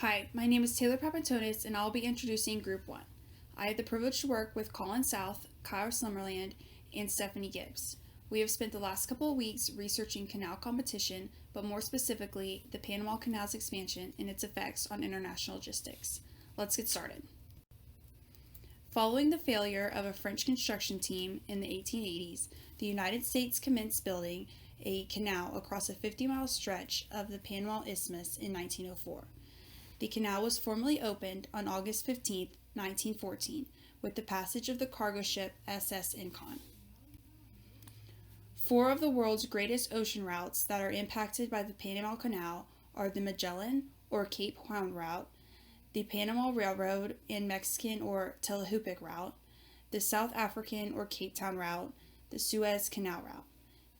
Hi, my name is Taylor Papantonis, and I'll be introducing Group 1. I have the privilege to work with Colin South, Kyle Summerland, and Stephanie Gibbs. We have spent the last couple of weeks researching canal competition, but more specifically, the Panama Canal's expansion and its effects on international logistics. Let's get started. Following the failure of a French construction team in the 1880s, the United States commenced building a canal across a 50-mile stretch of the Panama Isthmus in 1904. The canal was formally opened on August 15, 1914, with the passage of the cargo ship SS Incon. Four of the world's greatest ocean routes that are impacted by the Panama Canal are the Magellan, or Cape Horn route, the Panama Railroad and Mexican or Telehupic route, the South African or Cape Town route, the Suez Canal route.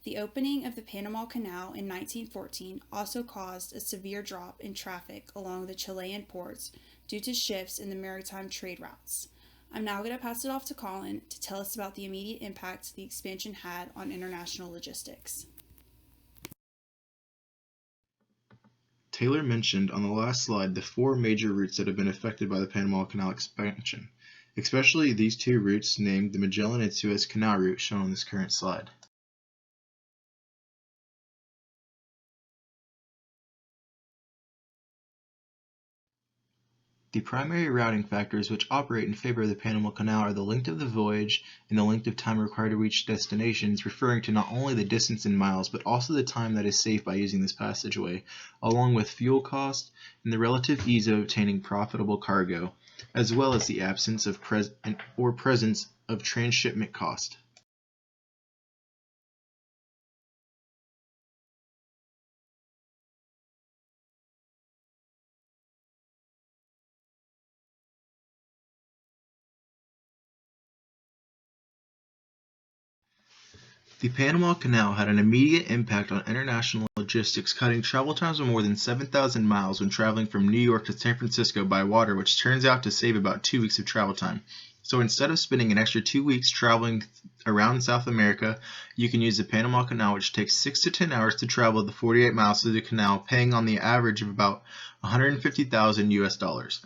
The opening of the Panama Canal in 1914 also caused a severe drop in traffic along the Chilean ports due to shifts in the maritime trade routes. I'm now going to pass it off to Colin to tell us about the immediate impact the expansion had on international logistics. Taylor mentioned on the last slide the four major routes that have been affected by the Panama Canal expansion, especially these two routes named the Magellan and Suez Canal route shown on this current slide. The primary routing factors which operate in favor of the Panama Canal are the length of the voyage and the length of time required to reach destinations, referring to not only the distance in miles but also the time that is saved by using this passageway, along with fuel cost and the relative ease of obtaining profitable cargo, as well as the absence of presence of transshipment cost. The Panama Canal had an immediate impact on international logistics, cutting travel times of more than 7,000 miles when traveling from New York to San Francisco by water, which turns out to save about 2 weeks of travel time. So instead of spending an extra 2 weeks traveling around South America, you can use the Panama Canal, which takes 6 to 10 hours to travel the 48 miles through the canal, paying on the average of about $150,000.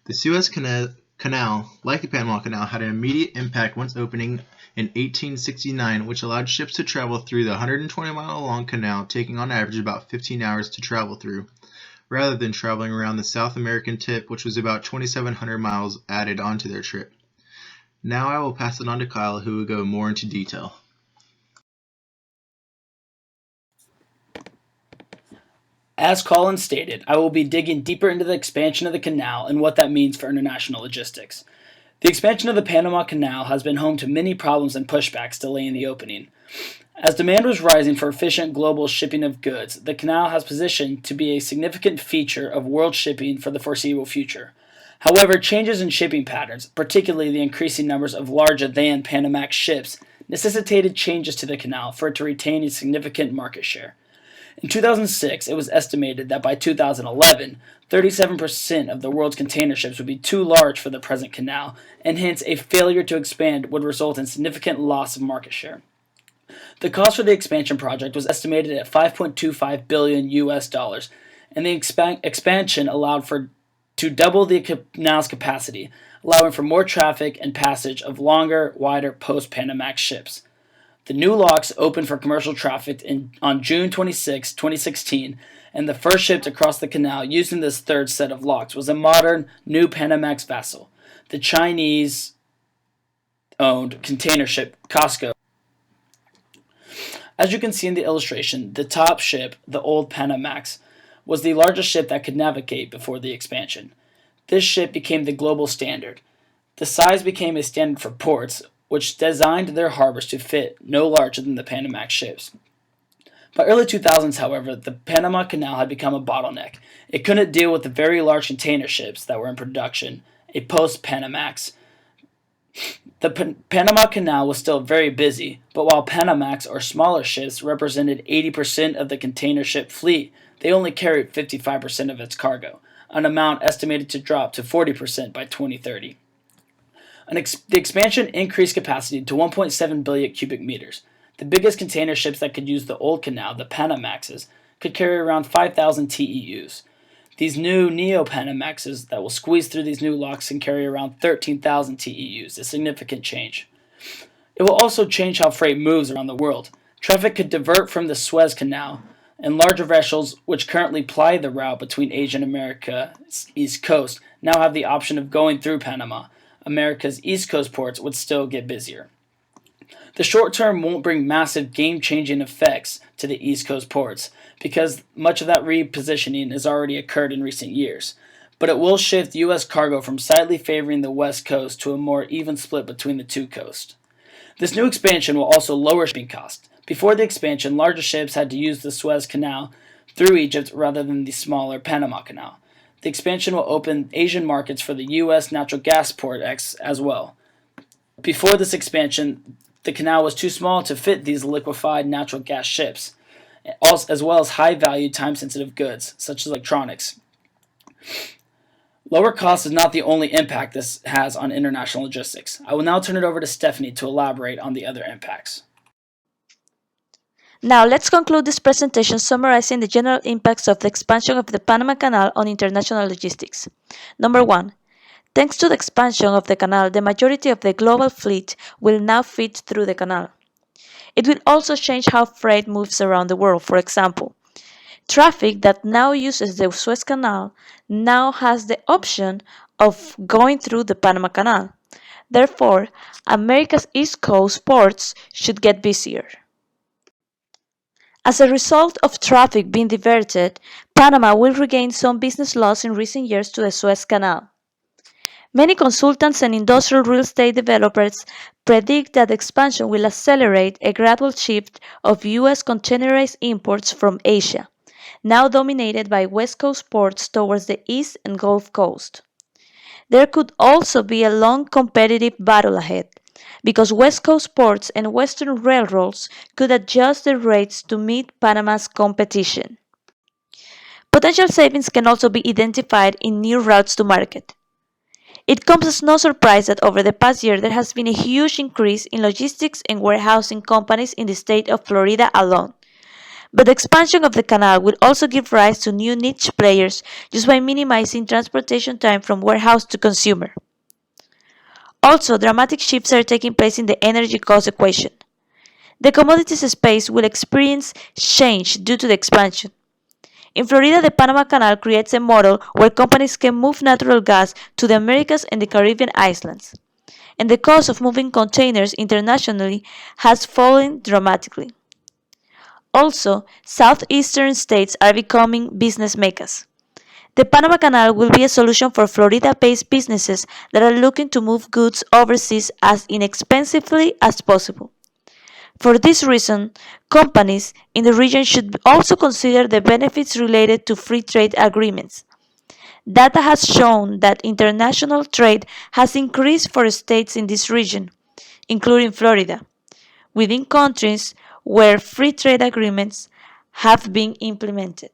The Suez Canal, like the Panama Canal, had an immediate impact once opening in 1869, which allowed ships to travel through the 120-mile-long canal, taking on average about 15 hours to travel through, rather than traveling around the South American tip, which was about 2,700 miles added onto their trip. Now I will pass it on to Kyle, who will go more into detail. As Colin stated, I will be digging deeper into the expansion of the canal and what that means for international logistics. The expansion of the Panama Canal has been home to many problems and pushbacks delaying the opening. As demand was rising for efficient global shipping of goods, the canal has positioned to be a significant feature of world shipping for the foreseeable future. However, changes in shipping patterns, particularly the increasing numbers of larger-than Panamax ships, necessitated changes to the canal for it to retain a significant market share. In 2006, it was estimated that by 2011, 37% of the world's container ships would be too large for the present canal, and hence a failure to expand would result in significant loss of market share. The cost for the expansion project was estimated at $5.25 billion US, and the expansion allowed for to double the canal's capacity, allowing for more traffic and passage of longer, wider post-Panamax ships. The new locks opened for commercial traffic on June 26, 2016, and the first ship to cross the canal using this third set of locks was a modern, new Panamax vessel, the Chinese-owned container ship Costco. As you can see in the illustration, the top ship, the old Panamax, was the largest ship that could navigate before the expansion. This ship became the global standard. The size became a standard for ports, which designed their harbors to fit no larger than the Panamax ships. By early 2000s, however, the Panama Canal had become a bottleneck. It couldn't deal with the very large container ships that were in production, a post-Panamax. The Panama Canal was still very busy, but while Panamax or smaller ships represented 80% of the container ship fleet, they only carried 55% of its cargo, an amount estimated to drop to 40% by 2030. The expansion increased capacity to 1.7 billion cubic meters. The biggest container ships that could use the old canal, the Panamaxes, could carry around 5,000 TEUs. These new Neo-Panamaxes that will squeeze through these new locks can carry around 13,000 TEUs, a significant change. It will also change how freight moves around the world. Traffic could divert from the Suez Canal, and larger vessels, which currently ply the route between Asia and America's East Coast, now have the option of going through Panama. America's East Coast ports would still get busier. The short term won't bring massive game-changing effects to the East Coast ports, because much of that repositioning has already occurred in recent years. But it will shift U.S. cargo from slightly favoring the West Coast to a more even split between the two coasts. This new expansion will also lower shipping costs. Before the expansion, larger ships had to use the Suez Canal through Egypt rather than the smaller Panama Canal. The expansion will open Asian markets for the U.S. natural gas port as well. Before this expansion, the canal was too small to fit these liquefied natural gas ships, as well as high-value, time-sensitive goods, such as electronics. Lower cost is not the only impact this has on international logistics. I will now turn it over to Stephanie to elaborate on the other impacts. Now, let's conclude this presentation summarizing the general impacts of the expansion of the Panama Canal on international logistics. Number 1. Thanks to the expansion of the canal, the majority of the global fleet will now fit through the canal. It will also change how freight moves around the world. For example, traffic that now uses the Suez Canal now has the option of going through the Panama Canal. Therefore, America's East Coast ports should get busier. As a result of traffic being diverted, Panama will regain some business loss in recent years to the Suez Canal. Many consultants and industrial real estate developers predict that the expansion will accelerate a gradual shift of U.S. containerized imports from Asia, now dominated by West Coast ports towards the East and Gulf Coast. There could also be a long competitive battle ahead, because West Coast ports and Western railroads could adjust their rates to meet Panama's competition. Potential savings can also be identified in new routes to market. It comes as no surprise that over the past year there has been a huge increase in logistics and warehousing companies in the state of Florida alone. But the expansion of the canal will also give rise to new niche players just by minimizing transportation time from warehouse to consumer. Also, dramatic shifts are taking place in the energy cost equation. The commodities space will experience change due to the expansion. In Florida, the Panama Canal creates a model where companies can move natural gas to the Americas and the Caribbean islands, and the cost of moving containers internationally has fallen dramatically. Also, southeastern states are becoming business meccas. The Panama Canal will be a solution for Florida-based businesses that are looking to move goods overseas as inexpensively as possible. For this reason, companies in the region should also consider the benefits related to free trade agreements. Data has shown that international trade has increased for states in this region, including Florida, within countries where free trade agreements have been implemented.